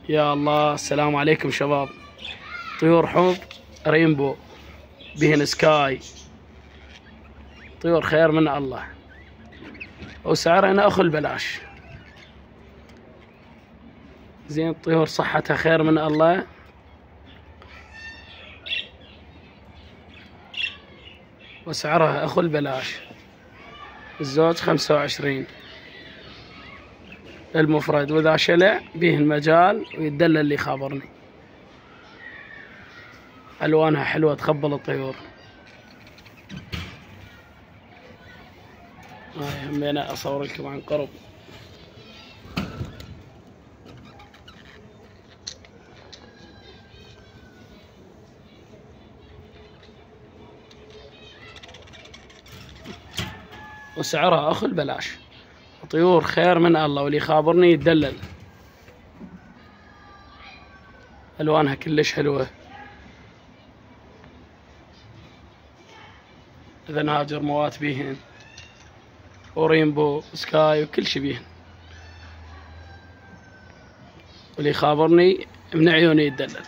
يا الله، السلام عليكم شباب. طيور حب رينبو بهن سكاي، طيور خير من الله، وسعرنا أخل بلاش. زين، طيور صحتها خير من الله، وسعرها أخل بلاش. الزوج 25 المفرد، وإذا شلع به المجال ويدلل اللي خابرني. ألوانها حلوة تقبل الطيور. همينا أصور لكم عن قرب. وسعرها أخل بلاش، طيور خير من الله، واللي خابرني يتدلل. ألوانها كلش حلوة. إذا نهاجر موات بيهن، ورينبو سكاي وكل شي بيهن، واللي خابرني من عيوني يتدلل.